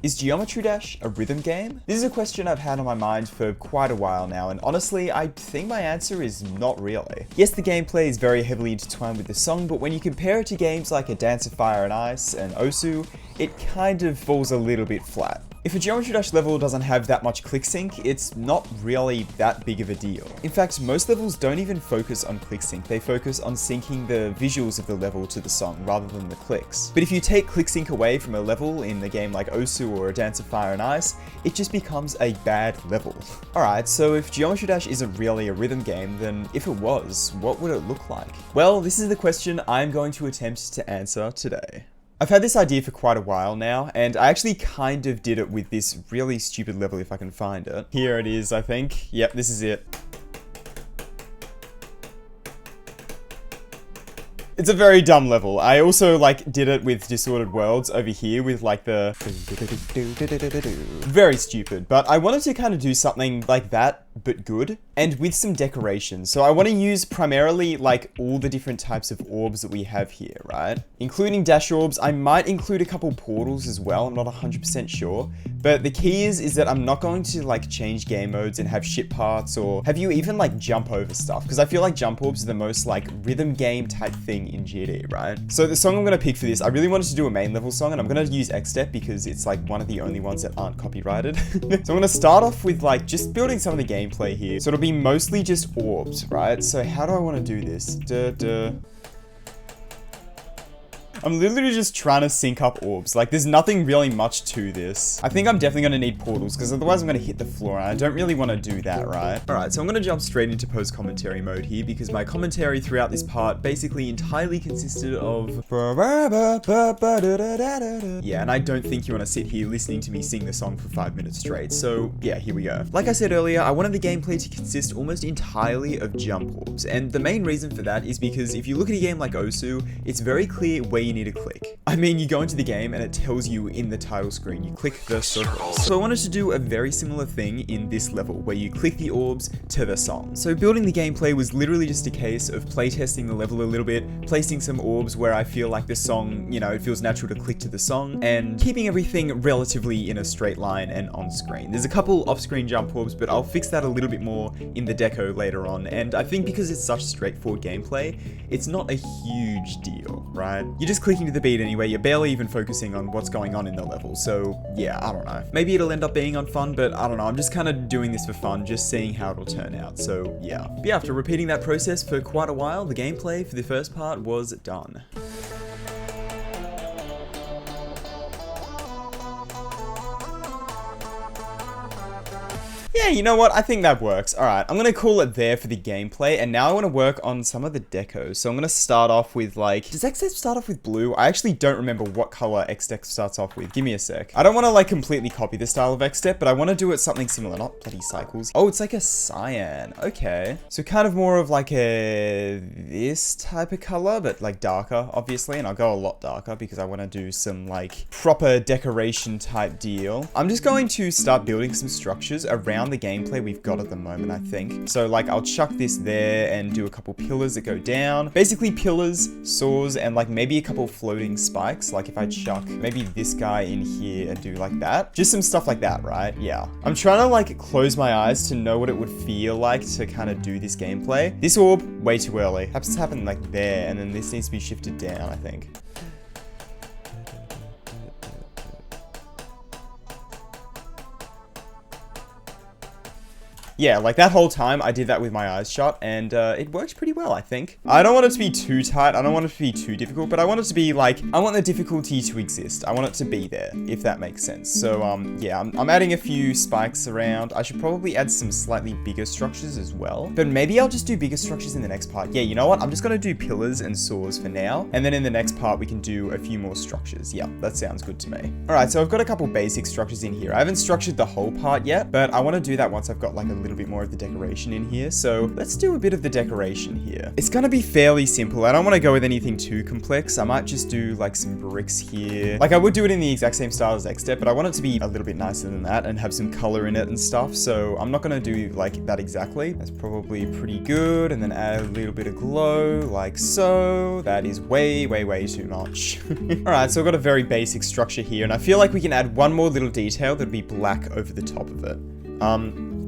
Is Geometry Dash a rhythm game? This is a question I've had on my mind for quite a while now, and honestly, I think my answer is not really. Yes, the gameplay is very heavily intertwined with the song, but when you compare it to games like A Dance of Fire and Ice and Osu, it kind of falls a little bit flat. If a Geometry Dash level doesn't have that much click sync, it's not really that big of a deal. In fact, most levels don't even focus on click sync, they focus on syncing the visuals of the level to the song rather than the clicks. But if you take click sync away from a level in a game like Osu or A Dance of Fire and Ice, it just becomes a bad level. Alright, so if Geometry Dash isn't really a rhythm game, then if it was, what would it look like? Well, this is the question I'm going to attempt to answer today. I've had this idea for quite a while now, and I actually kind of did it with this really stupid level if I can find it. Here it is, I think. Yep, this is it. It's a very dumb level. I also did it with Disordered Worlds over here with the very stupid, but I wanted to kind of do something like that, but good, and with some decorations. So I want to use primarily all the different types of orbs that we have here, right? Including dash orbs. I might include a couple portals as well. I'm not 100% sure, but the key is that I'm not going to change game modes and have shit parts or have you even jump over stuff, because I feel like jump orbs are the most rhythm game type thing in GD, right? So the song I'm going to pick for this, I really wanted to do a main level song, and I'm going to use Xstep because it's one of the only ones that aren't copyrighted. So I'm going to start off with just building some of the gameplay here. So it'll be mostly just orbs, right? So how do I want to do this? I'm literally just trying to sync up orbs. There's nothing really much to this. I think I'm definitely going to need portals, because otherwise I'm going to hit the floor, and I don't really want to do that, right? Alright, so I'm going to jump straight into post-commentary mode here, because my commentary throughout this part basically entirely consisted of... Yeah, and I don't think you want to sit here listening to me sing the song for 5 minutes straight, so yeah, here we go. Like I said earlier, I wanted the gameplay to consist almost entirely of jump orbs, and the main reason for that is because if you look at a game like Osu, it's very clear where you need to click. I mean, you go into the game and it tells you in the title screen, you click the circle. So I wanted to do a very similar thing in this level, where you click the orbs to the song. So building the gameplay was literally just a case of playtesting the level a little bit, placing some orbs where I feel like the song, it feels natural to click to the song, and keeping everything relatively in a straight line and on screen. There's a couple off-screen jump orbs, but I'll fix that a little bit more in the deco later on, and I think because it's such straightforward gameplay, it's not a huge deal, right? You're just clicking to the beat anyway, you're barely even focusing on what's going on in the level, so yeah, I don't know. Maybe it'll end up being on fun, but I don't know, I'm just kind of doing this for fun, just seeing how it'll turn out, so yeah. But yeah, after repeating that process for quite a while, the gameplay for the first part was done. Yeah, you know what? I think that works. Alright, I'm gonna call it there for the gameplay, and now I want to work on some of the decos. So I'm gonna start off with does Xstep start off with blue? I actually don't remember what color Xstep starts off with. Give me a sec. I don't want to completely copy the style of Xstep, but I want to do it something similar. Not bloody cycles. Oh, it's a cyan. Okay. So kind of more of this type of color, but darker, obviously, and I'll go a lot darker because I want to do some proper decoration type deal. I'm just going to start building some structures around the gameplay we've got at the moment, I think. So I'll chuck this there and do a couple pillars that go down. Basically pillars, saws, and maybe a couple floating spikes. If I chuck maybe this guy in here and do that. Just some stuff like that, right? Yeah. I'm trying to close my eyes to know what it would feel like to kind of do this gameplay. This orb, way too early. Perhaps it's happened there, and then this needs to be shifted down, I think. Yeah, that whole time I did that with my eyes shut, and it works pretty well, I think. I don't want it to be too tight, I don't want it to be too difficult, but I want it to be I want the difficulty to exist. I want it to be there, if that makes sense. So, yeah, I'm adding a few spikes around. I should probably add some slightly bigger structures as well, but maybe I'll just do bigger structures in the next part. Yeah, you know what? I'm just gonna do pillars and saws for now, and then in the next part we can do a few more structures. Yeah, that sounds good to me. Alright, so I've got a couple basic structures in here. I haven't structured the whole part yet, but I want to do that once I've got a little little bit more of the decoration in here. So let's do a bit of the decoration here. It's gonna be fairly simple. I don't want to go with anything too complex. I might just do like some bricks here. Like I would do it in the exact same style as Xstep, but I want it to be a little bit nicer than that and have some color in it and stuff. So I'm not gonna do like that exactly. That's probably pretty good. And then add a little bit of glow like so. That is way too much. All right, so I've got a very basic structure here, and I feel like we can add one more little detail that'd be black over the top of it.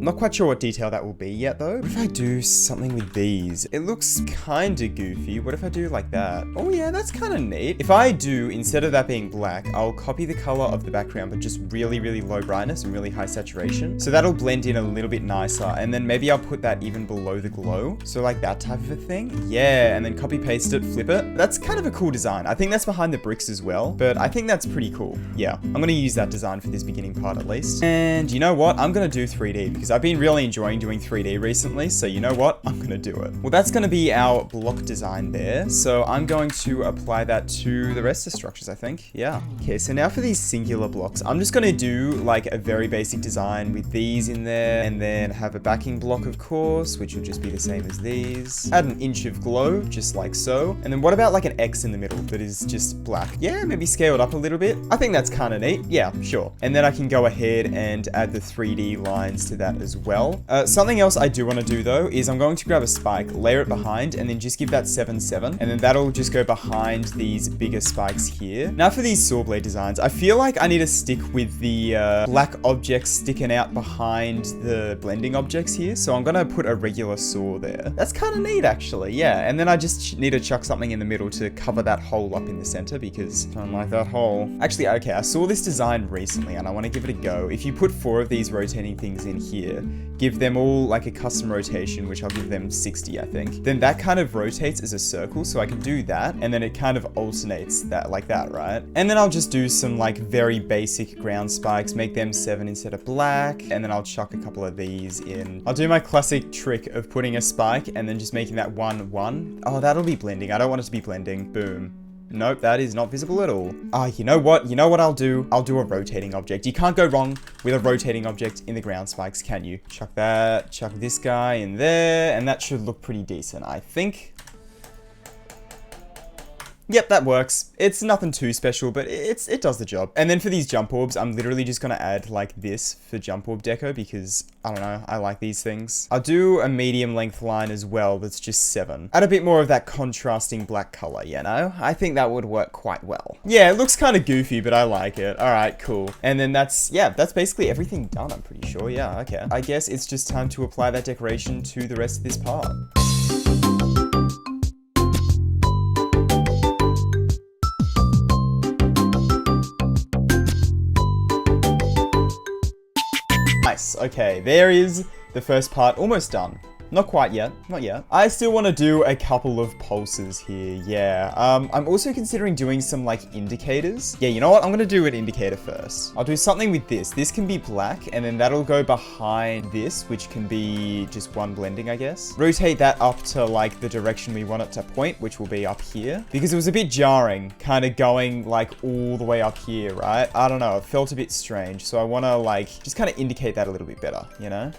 Not quite sure what detail that will be yet though. What if I do something with these? It looks kinda goofy. What if I do like that? Oh yeah, that's kinda neat. If I do, instead of that being black, I'll copy the color of the background, but just really low brightness and really high saturation. So that'll blend in a little bit nicer. And then maybe I'll put that even below the glow. So like that type of a thing. Yeah, and then copy paste it, flip it. That's kind of a cool design. I think that's behind the bricks as well, but I think that's pretty cool. Yeah, I'm gonna use that design for this beginning part at least. And you know what? I'm gonna do 3D because I've been really enjoying doing 3D recently, so you know what? I'm gonna do it. Well, that's gonna be our block design there, so I'm going to apply that to the rest of the structures, I think. Yeah. Okay, so now for these singular blocks, I'm just gonna do like a very basic design with these in there, and then have a backing block, of course, which will just be the same as these. Add an inch of glow, just like so. And then what about like an X in the middle that is just black? Yeah, maybe scale it up a little bit. I think that's kind of neat. Yeah, sure. And then I can go ahead and add the 3D lines to that as well. Something else I do want to do though is I'm going to grab a spike, layer it behind, and then just give that 7-7, and then that'll just go behind these bigger spikes here. Now for these saw blade designs, I feel like I need to stick with the black objects sticking out behind the blending objects here, so I'm gonna put a regular saw there. That's kind of neat actually, yeah. And then I just need to chuck something in the middle to cover that hole up in the center because I don't like that hole. Actually, okay, I saw this design recently and I want to give it a go. If you put 4 of these rotating things in here, give them all like a custom rotation, which I'll give them 60, I think. Then that kind of rotates as a circle, so I can do that, and then it kind of alternates that like that, right? And then I'll just do some like very basic ground spikes, make them 7 instead of black, and then I'll chuck a couple of these in. I'll do my classic trick of putting a spike and then just making that 1-1. Oh, that'll be blending. I don't want it to be blending. Boom. Nope, that is not visible at all. You know what? You know what I'll do? I'll do a rotating object. You can't go wrong with a rotating object in the ground spikes, can you? Chuck that, chuck this guy in there, and that should look pretty decent, I think. Yep, that works. It's nothing too special, but it does the job. And then for these jump orbs, I'm literally just gonna add like this for jump orb deco because, I don't know, I like these things. I'll do a medium length line as well that's just 7. Add a bit more of that contrasting black color, you know? I think that would work quite well. Yeah, it looks kind of goofy, but I like it. All right, cool. And then that's basically everything done, I'm pretty sure. Yeah, okay. I guess it's just time to apply that decoration to the rest of this part. Nice, okay, there is the first part almost done. Not quite yet, not yet. I still want to do a couple of pulses here, yeah. I'm also considering doing some like indicators. Yeah, you know what? I'm gonna do an indicator first. I'll do something with this. This can be black, and then that'll go behind this, which can be just one blending, I guess. Rotate that up to like the direction we want it to point, which will be up here. Because it was a bit jarring, kind of going like all the way up here, right? I don't know, it felt a bit strange. So I want to like, just kind of indicate that a little bit better, you know?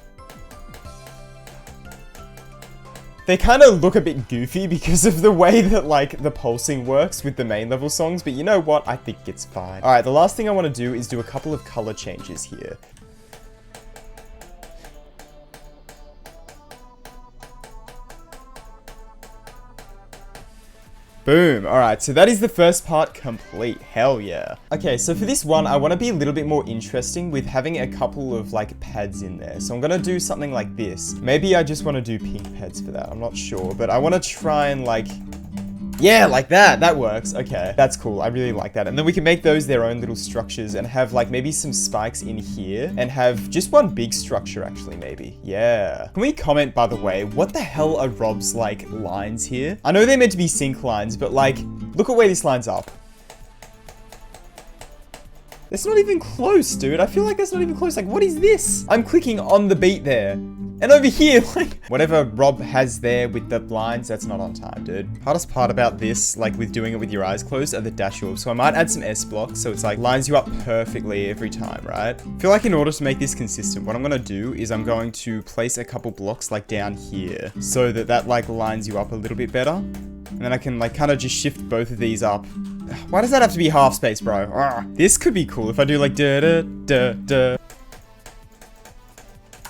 They kind of look a bit goofy because of the way that like the pulsing works with the main level songs, but you know what? I think it's fine. All right, the last thing I want to do is do a couple of color changes here. Boom. All right, so that is the first part complete. Hell yeah. Okay, so for this one, I want to be a little bit more interesting with having a couple of like pads in there. So I'm going to do something like this. Maybe I just want to do pink pads for that. I'm not sure, but I want to try and like, yeah, like that. That works. Okay, that's cool. I really like that. And then we can make those their own little structures and have like maybe some spikes in here and have just one big structure actually maybe. Yeah. Can we comment, by the way, what the hell are Rob's like lines here? I know they're meant to be sync lines, but like, look at where this lines up. It's not even close, dude. I feel like that's not even close. Like, what is this? I'm clicking on the beat there. And over here, like, whatever Rob has there with the blinds, that's not on time, dude. Hardest part about this, like with doing it with your eyes closed, are the dash orbs. So I might add some S blocks, so it's like lines you up perfectly every time, right? I feel like in order to make this consistent, what I'm gonna do is I'm going to place a couple blocks like down here, so that like lines you up a little bit better. And then I can like kind of just shift both of these up. Why does that have to be half space, bro? Ugh. This could be cool if I do like da da da da.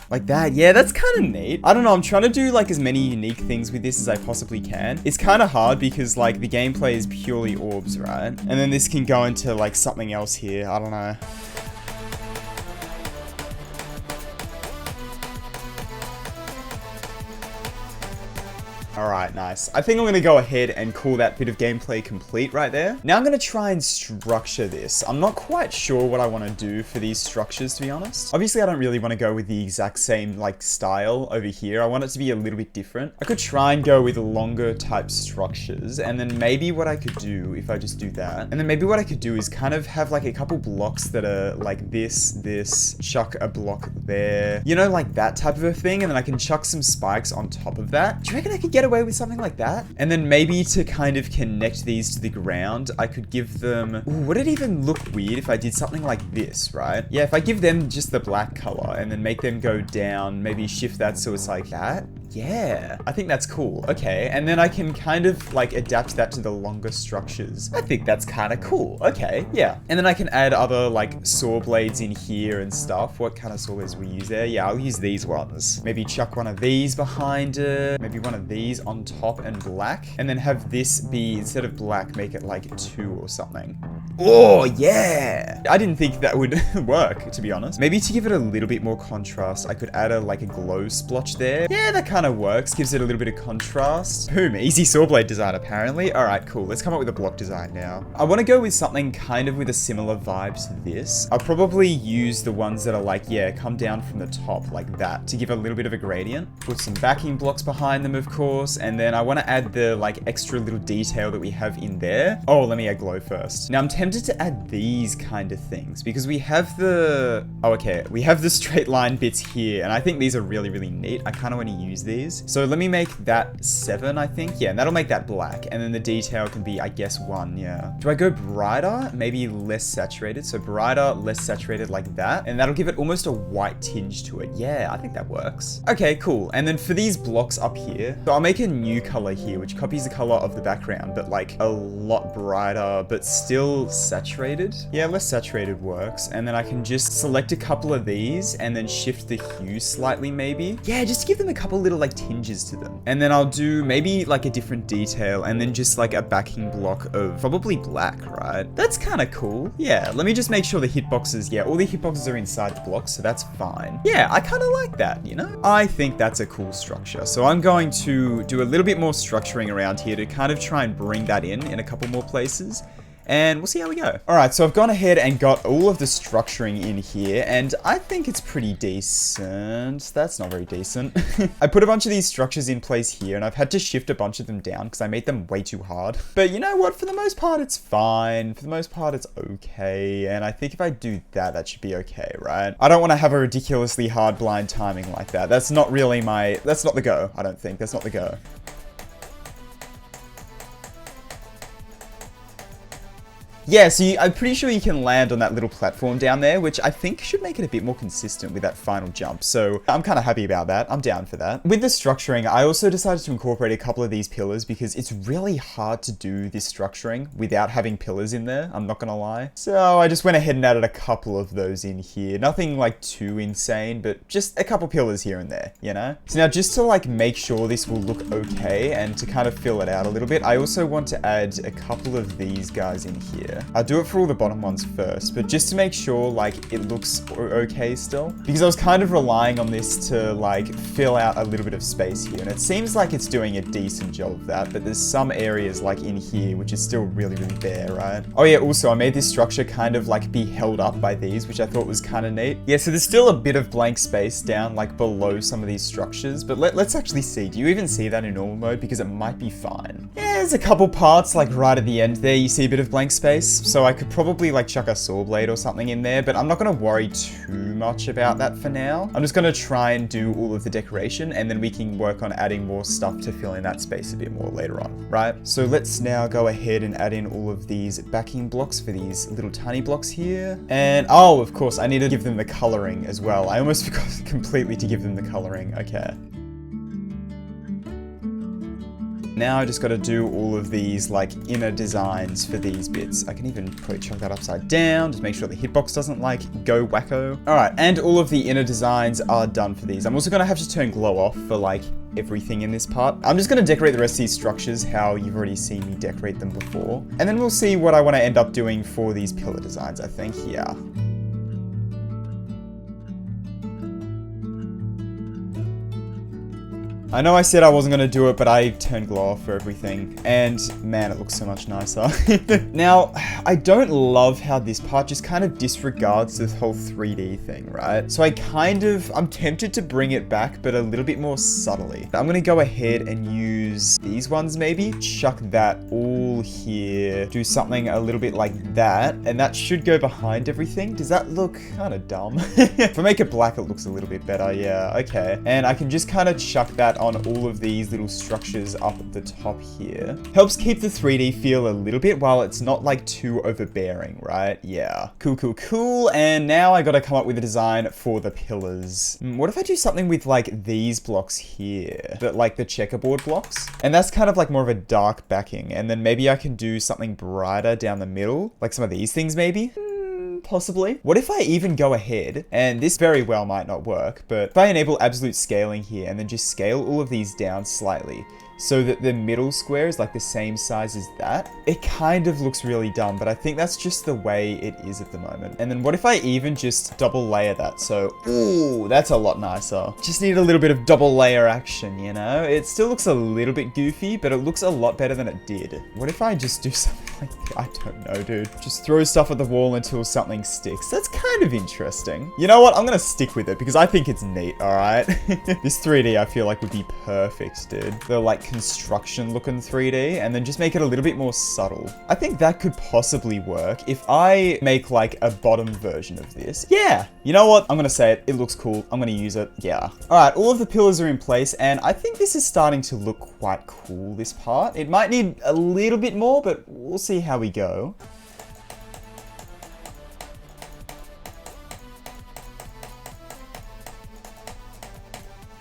Like that. Yeah, that's kind of neat. I don't know, I'm trying to do like as many unique things with this as I possibly can. It's kind of hard because like the gameplay is purely orbs, right? And then this can go into like something else here. I don't know. Alright, nice. I think I'm going to go ahead and call that bit of gameplay complete right there. Now I'm going to try and structure this. I'm not quite sure what I want to do for these structures, to be honest. Obviously, I don't really want to go with the exact same like style over here. I want it to be a little bit different. I could try and go with longer type structures, and then maybe what I could do if I just do that, and then maybe what I could do is kind of have like a couple blocks that are like this, chuck a block there, you know, like that type of a thing, and then I can chuck some spikes on top of that. Do you reckon I could get away with something like that? And then maybe to kind of connect these to the ground, I could give them... Ooh, would it even look weird if I did something like this, right? Yeah, if I give them just the black color and then make them go down, maybe shift that so it's like that. Yeah, I think that's cool. Okay, and then I can kind of like adapt that to the longer structures. I think that's kind of cool. Okay, yeah. And then I can add other like saw blades in here and stuff. What kind of saw blades we use there? Yeah, I'll use these ones. Maybe chuck one of these behind it. Maybe one of these on top and black. And then have this be, instead of black, make it like 2 or something. Oh, yeah. I didn't think that would work, to be honest. Maybe to give it a little bit more contrast, I could add like a glow splotch there. Yeah, that kind of works. Gives it a little bit of contrast. Boom, easy saw blade design apparently. All right, cool. Let's come up with a block design now. I want to go with something kind of with a similar vibe to this. I'll probably use the ones that are like, yeah, come down from the top like that to give a little bit of a gradient. Put some backing blocks behind them, of course. And then I want to add the like extra little detail that we have in there. Oh, let me add glow first. Now I'm tempted to add these kind of things because we have the... Oh, okay. We have the straight line bits here. And I think these are really, really neat. I kind of want to use these. So let me make that 7, I think. Yeah, and that'll make that black. And then the detail can be, I guess, 1, yeah. Do I go brighter? Maybe less saturated. So brighter, less saturated like that. And that'll give it almost a white tinge to it. Yeah, I think that works. Okay, cool. And then for these blocks up here, so I'll make a new color here, which copies the color of the background, but like a lot brighter, but still saturated. Yeah, less saturated works. And then I can just select a couple of these and then shift the hue slightly maybe. Yeah, just to give them a couple little like tinges to them. And then I'll do maybe like a different detail and then just like a backing block of probably black, right? That's kind of cool. Yeah, let me just make sure the hitboxes, yeah, all the hitboxes are inside the blocks, so that's fine. Yeah, I kind of like that, you know? I think that's a cool structure. So I'm going to do a little bit more structuring around here to kind of try and bring that in a couple more places. And we'll see how we go. All right, so I've gone ahead and got all of the structuring in here, and I think it's pretty decent. That's not very decent. I put a bunch of these structures in place here, and I've had to shift a bunch of them down because I made them way too hard. But you know what? For the most part, it's fine. For the most part, it's okay. And I think if I do that, that should be okay, right? I don't want to have a ridiculously hard blind timing like that. That's not really that's not the go, I don't think. That's not the go. Yeah, so I'm pretty sure you can land on that little platform down there, which I think should make it a bit more consistent with that final jump. So I'm kind of happy about that. I'm down for that. With the structuring, I also decided to incorporate a couple of these pillars because it's really hard to do this structuring without having pillars in there. I'm not going to lie. So I just went ahead and added a couple of those in here. Nothing like too insane, but just a couple pillars here and there, you know? So now just to like make sure this will look okay and to kind of fill it out a little bit, I also want to add a couple of these guys in here. I'll do it for all the bottom ones first, but just to make sure like it looks okay still, because I was kind of relying on this to like fill out a little bit of space here, and it seems like it's doing a decent job of that, but there's some areas like in here which is still really, really bare, right? Oh yeah, also I made this structure kind of like be held up by these, which I thought was kind of neat. Yeah, so there's still a bit of blank space down like below some of these structures, but let's actually see. Do you even see that in normal mode? Because it might be fine. Yeah, there's a couple parts like right at the end there, you see a bit of blank space. space, so I could probably like chuck a saw blade or something in there, but I'm not gonna worry too much about that for now. I'm just gonna try and do all of the decoration, and then we can work on adding more stuff to fill in that space a bit more later on, right? So let's now go ahead and add in all of these backing blocks for these little tiny blocks here. And oh, of course, I need to give them the coloring as well. I almost forgot completely to give them the coloring. Okay. Now I just got to do all of these like inner designs for these bits. I can even probably chuck that upside down, just make sure the hitbox doesn't like go wacko. All right, and all of the inner designs are done for these. I'm also going to have to turn glow off for like everything in this part. I'm just going to decorate the rest of these structures how you've already seen me decorate them before. And then we'll see what I want to end up doing for these pillar designs, I think. Yeah. I know I said I wasn't going to do it, but I turned glow off for everything. And man, it looks so much nicer. Now, I don't love how this part just kind of disregards this whole 3D thing, right? So I'm tempted to bring it back, but a little bit more subtly. I'm going to go ahead and use these ones maybe. Chuck that all here. Do something a little bit like that. And that should go behind everything. Does that look kind of dumb? If I make it black, it looks a little bit better. Yeah, okay. And I can just kind of chuck that on all of these little structures up at the top here. Helps keep the 3D feel a little bit while it's not like too overbearing, right? Yeah. Cool, cool, cool. And now I gotta come up with a design for the pillars. What if I do something with like these blocks here? Like the checkerboard blocks? And that's kind of like more of a dark backing. And then maybe I can do something brighter down the middle. Like some of these things maybe? Possibly. What if I even go ahead, and this very well might not work, but if I enable absolute scaling here and then just scale all of these down slightly so that the middle square is like the same size as that, it kind of looks really dumb, but I think that's just the way it is at the moment. And then what if I even just double layer that? So, ooh, that's a lot nicer. Just need a little bit of double layer action, you know? It still looks a little bit goofy, but it looks a lot better than it did. What if I just do something like that? I don't know, dude. Just throw stuff at the wall until something sticks. That's kind of interesting. You know what? I'm gonna stick with it because I think it's neat, all right? This 3D I feel like would be perfect, dude. The like construction looking 3D, and then just make it a little bit more subtle. I think that could possibly work if I make like a bottom version of this. Yeah, you know what? I'm gonna say it. It looks cool. I'm gonna use it. Yeah. All right, all of the pillars are in place, and I think this is starting to look quite cool, this part. It might need a little bit more, but we'll see how we go.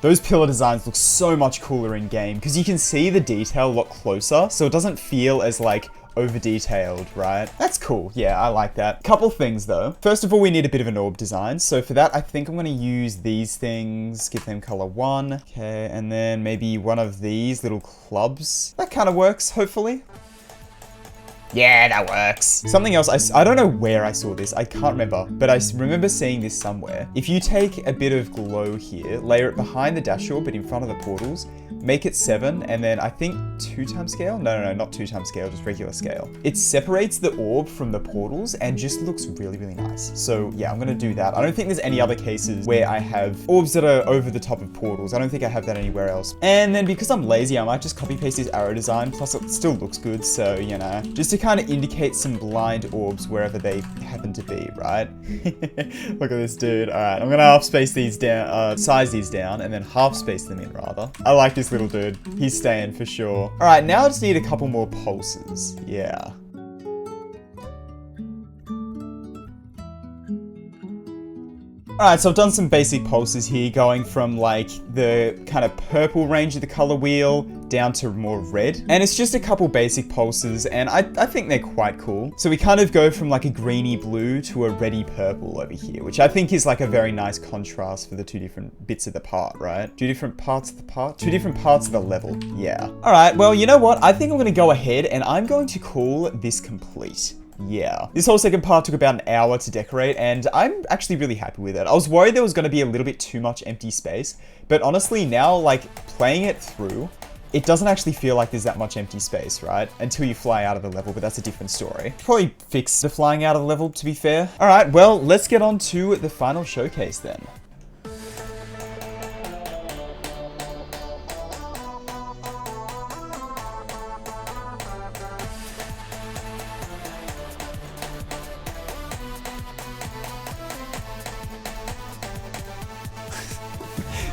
Those pillar designs look so much cooler in game because you can see the detail a lot closer, so it doesn't feel as like over detailed, right? That's cool. Yeah, I like that. Couple things though. First of all, we need a bit of an orb design. So for that, I think I'm going to use these things, give them color 1. Okay, and then maybe one of these little clubs. That kind of works, hopefully. Yeah, that works. Something else, I don't know where I saw this, I can't remember, but I remember seeing this somewhere. If you take a bit of glow here, layer it behind the dash orb, but in front of the portals, make it 7, and then I think 2 times scale? No, not 2 times scale, just regular scale. It separates the orb from the portals and just looks really, really nice. So yeah, I'm gonna do that. I don't think there's any other cases where I have orbs that are over the top of portals. I don't think I have that anywhere else. And then because I'm lazy, I might just copy paste this arrow design, plus it still looks good, so you know, just to kind of indicate some blind orbs wherever they happen to be, right? Look at this dude. All right, I'm gonna half space these down, size these down, and then half space them in rather. I like this little dude. He's staying for sure. All right, now I just need a couple more pulses. Yeah. Alright, so I've done some basic pulses here, going from like the kind of purple range of the color wheel down to more red. And it's just a couple basic pulses, and I think they're quite cool. So we kind of go from like a greeny blue to a reddy purple over here, which I think is like a very nice contrast for the two different bits of the part, right? Two different parts of the part? Two different parts of the level, yeah. Alright, well, you know what? I think I'm gonna go ahead and I'm going to call this complete. Yeah. This whole second part took about an hour to decorate, and I'm actually really happy with it. I was worried there was going to be a little bit too much empty space, but honestly now, like, playing it through, it doesn't actually feel like there's that much empty space, right? Until you fly out of the level, but that's a different story. Probably fix the flying out of the level, to be fair. Alright, well, let's get on to the final showcase then.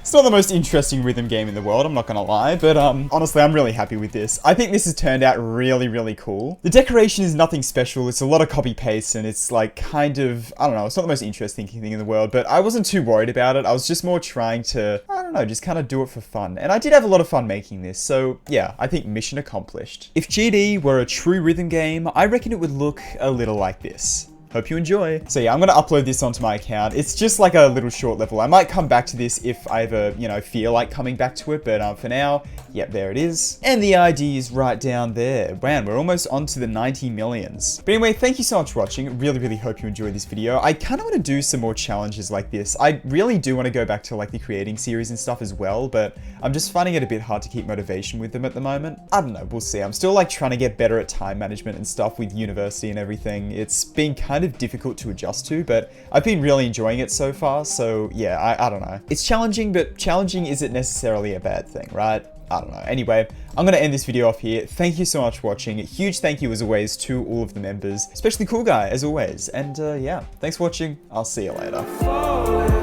It's not the most interesting rhythm game in the world, I'm not gonna lie, but honestly, I'm really happy with this. I think this has turned out really, really cool. The decoration is nothing special, it's a lot of copy-paste, and it's like kind of, I don't know, it's not the most interesting thing in the world, but I wasn't too worried about it. I was just more trying to, I don't know, just kind of do it for fun. And I did have a lot of fun making this, so yeah, I think mission accomplished. If GD were a true rhythm game, I reckon it would look a little like this. Hope you enjoy. So yeah, I'm gonna upload this onto my account. It's just like a little short level. I might come back to this if I ever, you know, feel like coming back to it, but for now, yep, there it is. And the ID is right down there. Man, we're almost onto the 90 millions. But anyway, thank you so much for watching. Really, really hope you enjoyed this video. I kind of want to do some more challenges like this. I really do want to go back to like the creating series and stuff as well, but I'm just finding it a bit hard to keep motivation with them at the moment. I don't know, we'll see. I'm still like trying to get better at time management and stuff with university and everything. It's been kind of difficult to adjust to, but I've been really enjoying it so far, so yeah, I don't know. It's challenging, but challenging isn't necessarily a bad thing, right? I don't know. Anyway, I'm going to end this video off here. Thank you so much for watching. A huge thank you as always to all of the members, especially Cool Guy as always. And yeah, thanks for watching. I'll see you later.